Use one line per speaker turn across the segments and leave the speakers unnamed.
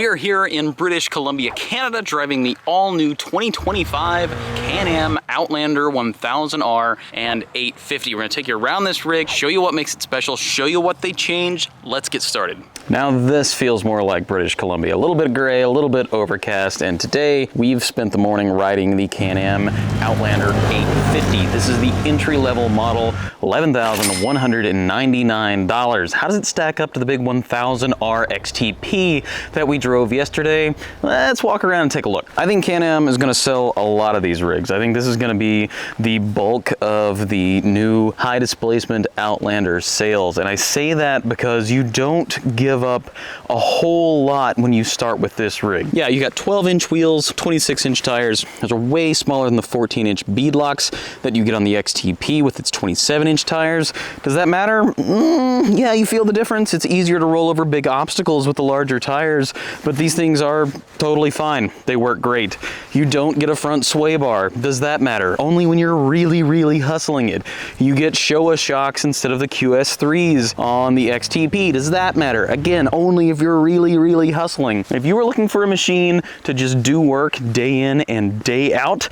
are here in British Columbia, Canada, driving the all-new 2025 Can-Am Outlander 1000R and 850. We're gonna take you around this rig, show you what makes it special, show you what they changed. Let's get started. Now this feels more like British Columbia. A little bit gray, a little bit overcast, and today we've spent the morning riding the Can-Am Outlander 850. This is the entry-level model, $11,199. How does it stack up to the big 1000R XTP that we drove yesterday? Let's walk around and take a look. I think Can-Am is gonna sell a lot of these rigs. I think this is gonna be the bulk of the new high displacement Outlander sales. And I say that because you don't give up a whole lot when you start with this rig. Yeah, you got 12-inch wheels, 26-inch tires. Those are way smaller than the 14-inch beadlocks that you get on the XTP with its 27-inch tires. Does that matter? Yeah, you feel the difference. It's easier to roll over big obstacles with the larger tires, but these things are totally fine. They work great. You don't get a front sway bar. Does that matter? Only when you're really hustling it. You get Showa shocks instead of the QS3s on the XTP. Does that matter? Again, only if you're really hustling. If you were looking for a machine to just do work day in and day out,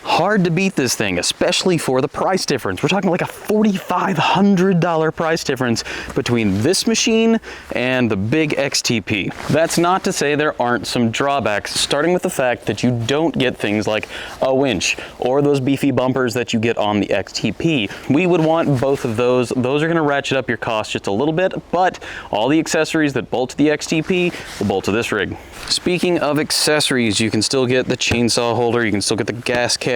hard to beat this thing, especially for the price difference. We're talking like a $4,500 price difference between this machine and the big XTP. That's not to say there aren't some drawbacks, starting with the fact that you don't get things like a winch or those beefy bumpers that you get on the XTP. We would want both of those. Those are gonna ratchet up your cost just a little bit, but all the accessories that bolt to the XTP will bolt to this rig. Speaking of accessories, you can still get the chainsaw holder, you can still get the gas caddy.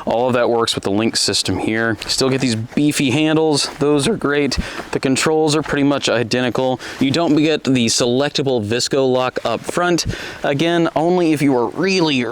All of that works with the link system here. Still get these beefy handles. Those are great. The controls are pretty much identical. You don't get the selectable Visco lock up front. Again, only if you are really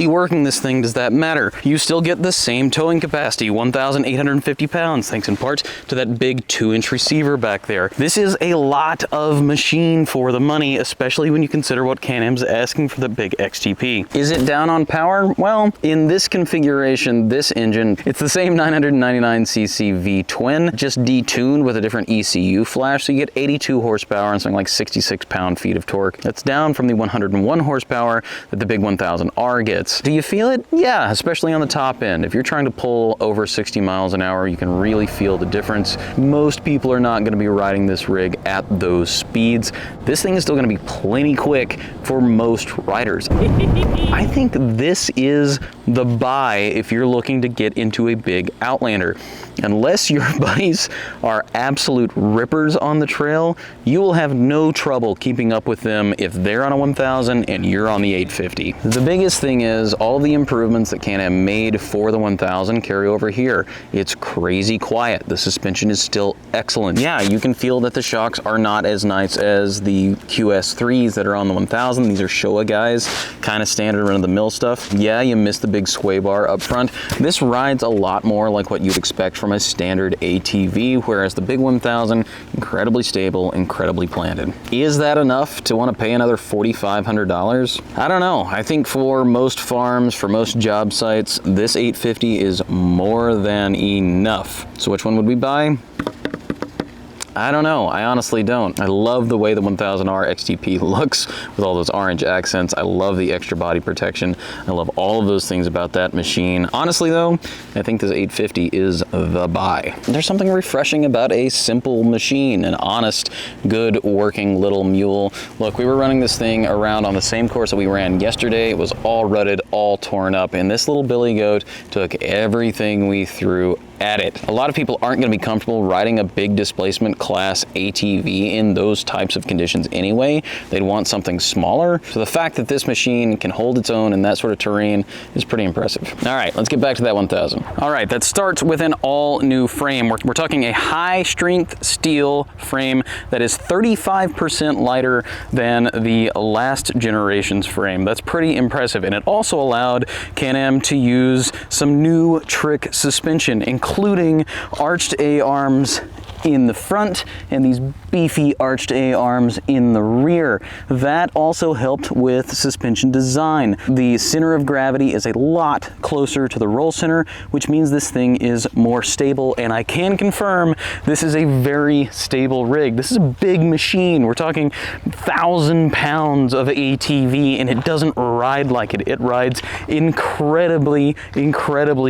working this thing does that matter. You still get the same towing capacity, 1,850 pounds, thanks in part to that big 2-inch receiver back there. This is a lot of machine for the money, especially when you consider what Can-Am's asking for the big XTP. Is it down on power? Well, in this configuration, this engine, it's the same 999cc V-twin, just detuned with a different ECU flash, so you get 82 horsepower and something like 66 pound-feet of torque. That's down from the 101 horsepower that the big 1000R gets. Do you feel it? Yeah, especially on the top end. If you're trying to pull over 60 miles an hour, you can really feel the difference. Most people are not gonna be riding this rig at those speeds. This thing is still gonna be plenty quick for most riders. I think this is the buy if you're looking to get into a big Outlander. Unless your buddies are absolute rippers on the trail, you will have no trouble keeping up with them if they're on a 1000 and you're on the 850. The biggest thing is all the improvements that Can-Am made for the 1000 carry over here. It's crazy quiet. The suspension is still excellent. Yeah, you can feel that the shocks are not as nice as the QS3s that are on the 1000. These are Showa guys, kind of standard run-of-the-mill stuff. Yeah, you miss the big sway bar up front. This rides a lot more like what you'd expect from a standard ATV, whereas the big 1000, incredibly stable, incredibly planted. Is that enough to want to pay another $4,500? I don't know. I think for most farms, for most job sites, this 850 is more than enough. So which one would we buy? I don't know. I honestly don't. I love the way the 1000R XTP looks with all those orange accents. I love the extra body protection. I love all of those things about that machine. Honestly though, I think this 850 is the buy. There's something refreshing about a simple machine, an honest, good working little mule. Look, we were running this thing around on the same course that we ran yesterday. It was all rutted, all torn up, and this little billy goat took everything we threw at it. A lot of people aren't going to be comfortable riding a big displacement class ATV in those types of conditions anyway. They'd want something smaller. So the fact that this machine can hold its own in that sort of terrain is pretty impressive. All right, let's get back to that 1000. All right, that starts with an all new frame. We're talking a high strength steel frame that is 35% lighter than the last generation's frame. That's pretty impressive. And it also allowed Can-Am to use some new trick suspension, including arched A-arms in the front and these beefy arched A-arms in the rear. That also helped with suspension design. The center of gravity is a lot closer to the roll center, which means this thing is more stable, and I can confirm this is a very stable rig. This is a big machine. We're talking 1,000 pounds of ATV, and it doesn't ride like it. It rides incredibly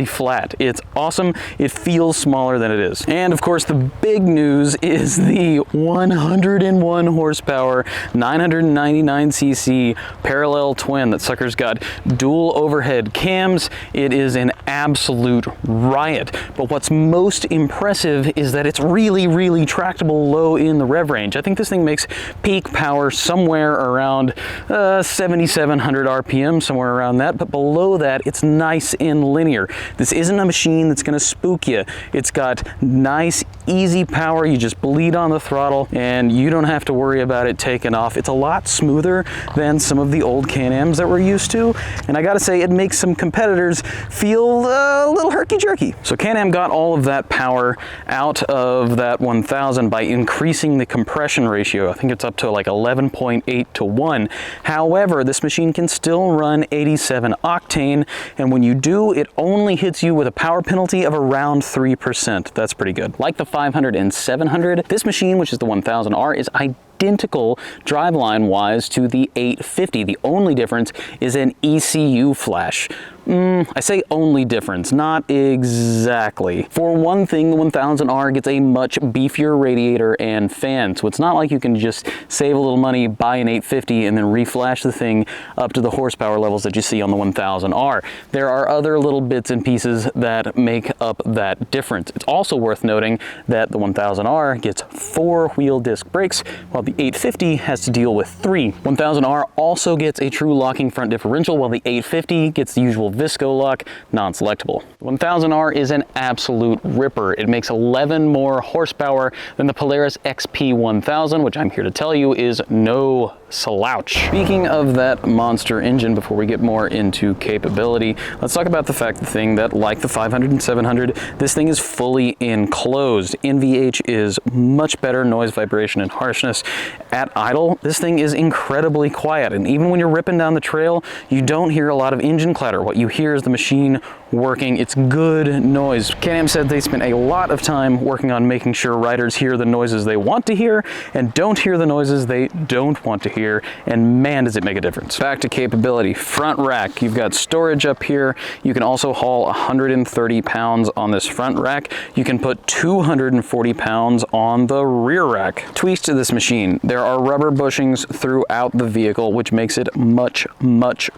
flat. It's awesome. It feels smaller than it is. And of course, the big news is the 101 horsepower, 999cc parallel twin. That sucker's got dual overhead cams. It is an absolute riot. But what's most impressive is that it's really tractable low in the rev range. I think this thing makes peak power somewhere around 7,700 RPM, somewhere around that. But below that, it's nice and linear. This isn't a machine that's going to spook you. It's got nice, easy power. You just bleed on the throttle and you don't have to worry about it taking off. It's a lot smoother than some of the old Can-Ams that we're used to. And I gotta say, it makes some competitors feel a little herky-jerky. So Can-Am got all of that power out of that 1000 by increasing the compression ratio. I think it's up to like 11.8 to 1. However, this machine can still run 87 octane, and when you do, it only hits you with a power penalty of around 3%. That's pretty good. Like the 500 and 700, this machine, which is the 1000R, is identical driveline wise to the 850. The only difference is an ECU flash. I say only difference, not exactly. For one thing, the 1000R gets a much beefier radiator and fan, so it's not like you can just save a little money, buy an 850, and then reflash the thing up to the horsepower levels that you see on the 1000R. There are other little bits and pieces that make up that difference. It's also worth noting that the 1000R gets 4 wheel disc brakes, while the 850 has to deal with 3. 1000R also gets a true locking front differential, while the 850 gets the usual Visco lock, non-selectable. 1000R is an absolute ripper. It makes 11 more horsepower than the Polaris XP 1000, which I'm here to tell you is no slouch. Speaking of that monster engine, before we get more into capability, let's talk about the thing that, like the 500 and 700, this thing is fully enclosed. NVH is much better noise, vibration, and harshness. At idle, this thing is incredibly quiet, and even when you're ripping down the trail, you don't hear a lot of engine clatter. What you hear is the machine working. It's good noise. Can-Am said they spent a lot of time working on making sure riders hear the noises they want to hear and don't hear the noises they don't want to hear, and man, does it make a difference. Back to capability. Front rack. You've got storage up here. You can also haul 130 pounds on this front rack. You can put 240 pounds on the rear rack. Tweaks to this machine. There are rubber bushings throughout the vehicle, which makes it much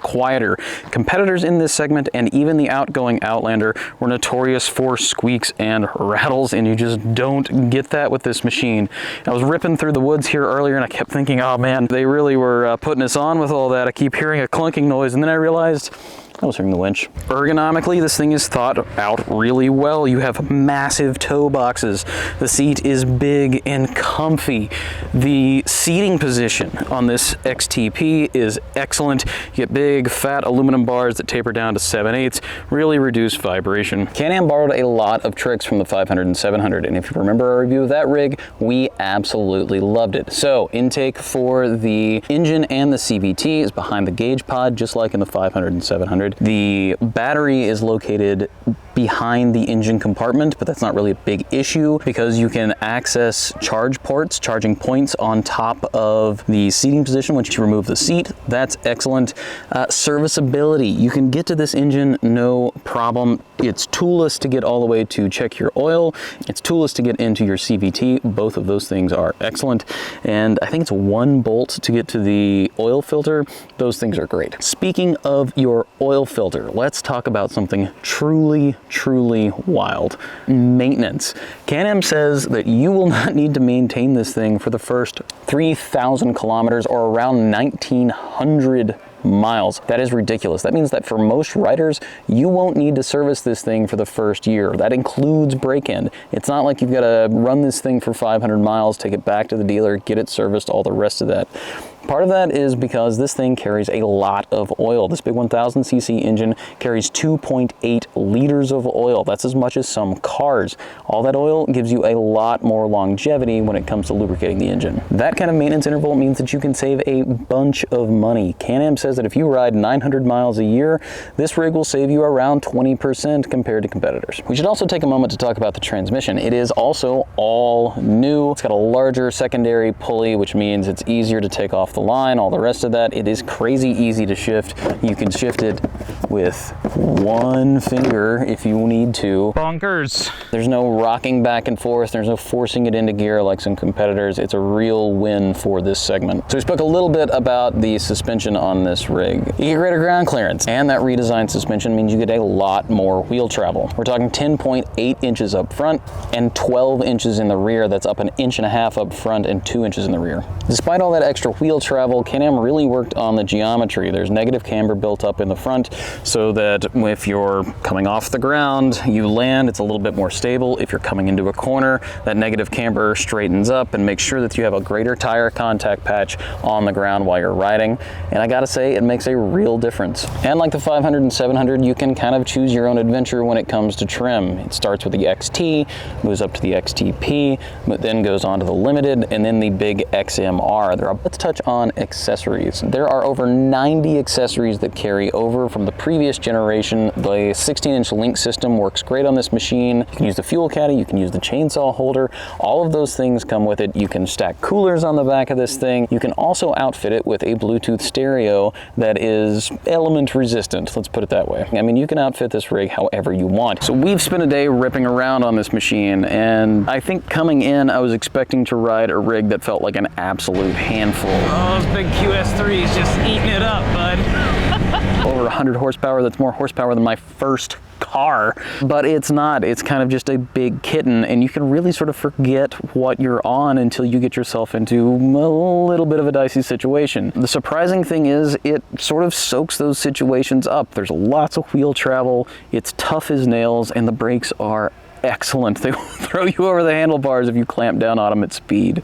quieter. Competitors in this segment and even the outgoing Outlander were notorious for squeaks and rattles, and you just don't get that with this machine. I was ripping through the woods here earlier and I kept thinking, oh man, they really were putting us on with all that. I keep hearing a clunking noise, and then I realized I was hearing the winch. Ergonomically, this thing is thought out really well. You have massive toe boxes. The seat is big and comfy. The seating position on this XTP is excellent. You get big, fat aluminum bars that taper down to 7/8, really reduce vibration. Can-Am borrowed a lot of tricks from the 500 and 700, and if you remember our review of that rig, we absolutely loved it. So, intake for the engine and the CVT is behind the gauge pod, just like in the 500 and 700. The battery is located behind the engine compartment, but that's not really a big issue because you can access charge ports, charging points on top of the seating position once you remove the seat. That's excellent. Serviceability. You can get to this engine no problem. It's toolless to get all the way to check your oil. It's toolless to get into your CVT. Both of those things are excellent. And I think it's 1 bolt to get to the oil filter. Those things are great. Speaking of your oil filter, let's talk about something truly wild. Maintenance. Can-Am says that you will not need to maintain this thing for the first 3,000 kilometers or around 1,900 miles. That is ridiculous. That means that for most riders, you won't need to service this thing for the first year. That includes break-in. It's not like you've got to run this thing for 500 miles, take it back to the dealer, get it serviced, all the rest of that. Part of that is because this thing carries a lot of oil. This big 1000cc engine carries 2.8 liters of oil. That's as much as some cars. All that oil gives you a lot more longevity when it comes to lubricating the engine. That kind of maintenance interval means that you can save a bunch of money. Can-Am says that if you ride 900 miles a year, this rig will save you around 20% compared to competitors. We should also take a moment to talk about the transmission. It is also all new. It's got a larger secondary pulley, which means it's easier to take off the line, all the rest of that. It is crazy easy to shift. You can shift it with one finger if you need to.
Bonkers.
There's no rocking back and forth. There's no forcing it into gear like some competitors. It's a real win for this segment. So we spoke a little bit about the suspension on this rig. You get greater ground clearance, and that redesigned suspension means you get a lot more wheel travel. We're talking 10.8 inches up front and 12 inches in the rear. That's up 1.5 inches up front and 2 inches in the rear. Despite all that extra wheel travel, Can-Am really worked on the geometry. There's negative camber built up in the front so that if you're coming off the ground, you land, it's a little bit more stable. If you're coming into a corner, that negative camber straightens up and makes sure that you have a greater tire contact patch on the ground while you're riding. And I gotta say, it makes a real difference. And like the 500 and 700, you can kind of choose your own adventure when it comes to trim. It starts with the XT, moves up to the XTP, but then goes on to the Limited, and then the big XMR. Let's touch on accessories. There are over 90 accessories that carry over from the previous generation. The 16-inch link system works great on this machine. You can use the fuel caddy, you can use the chainsaw holder. All of those things come with it. You can stack coolers on the back of this thing. You can also outfit it with a Bluetooth stereo that is element resistant, let's put it that way. I mean, you can outfit this rig however you want. So we've spent a day ripping around on this machine, and I think coming in, I was expecting to ride a rig that felt like an absolute handful.
Oh, those big QS3s just eating it up, bud.
Over 100 horsepower, that's more horsepower than my first car, but it's not. It's kind of just a big kitten, and you can really sort of forget what you're on until you get yourself into a little bit of a dicey situation. The surprising thing is it sort of soaks those situations up. There's lots of wheel travel, it's tough as nails, and the brakes are excellent. They will throw you over the handlebars if you clamp down on them at speed.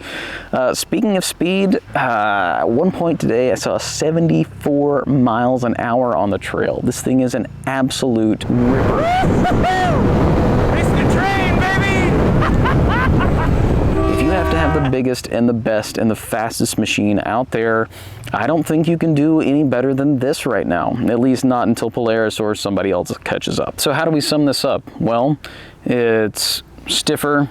Speaking of speed, at one point today I saw 74 miles an hour on the trail. This thing is an absolute ripper.
Racing the train, baby!
If you have to have the biggest and the best and the fastest machine out there, I don't think you can do any better than this right now, at least not until Polaris or somebody else catches up. So how do we sum this up? Well, it's stiffer,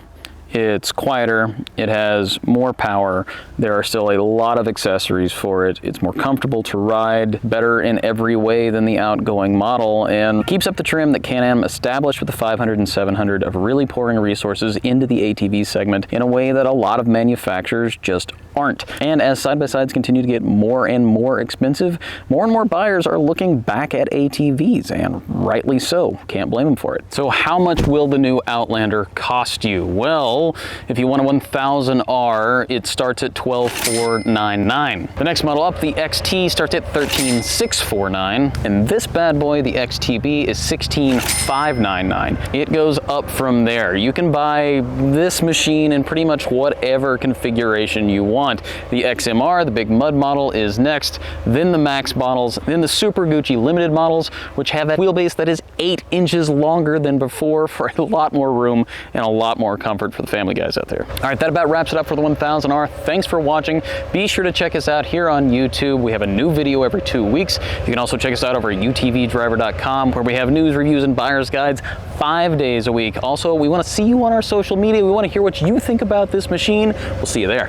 it's quieter, it has more power, there are still a lot of accessories for it, it's more comfortable to ride, better in every way than the outgoing model, and keeps up the trim that Can-Am established with the 500 and 700 of really pouring resources into the ATV segment in a way that a lot of manufacturers just aren't. And as side-by-sides continue to get more and more expensive, more and more buyers are looking back at ATVs, and rightly so. Can't blame them for it. So how much will the new Outlander cost you? Well, if you want a 1000R, it starts at $12,499. The next model up, the XT, starts at $13,649, and this bad boy, the XTB, is $16,599. It goes up from there. You can buy this machine in pretty much whatever configuration you want. The XMR, the big mud model, is next, then the Max models, then the Super Gucci Limited models, which have a wheelbase that is 8 inches longer than before for a lot more room and a lot more comfort for the family guys out there. All right, that about wraps it up for the 1000R. Thanks for watching. Be sure to check us out here on YouTube. We have a new video every 2 weeks. You can also check us out over at UTVDriver.com, where we have news, reviews, and buyer's guides 5 days a week. Also, we want to see you on our social media. We want to hear what you think about this machine. We'll see you there.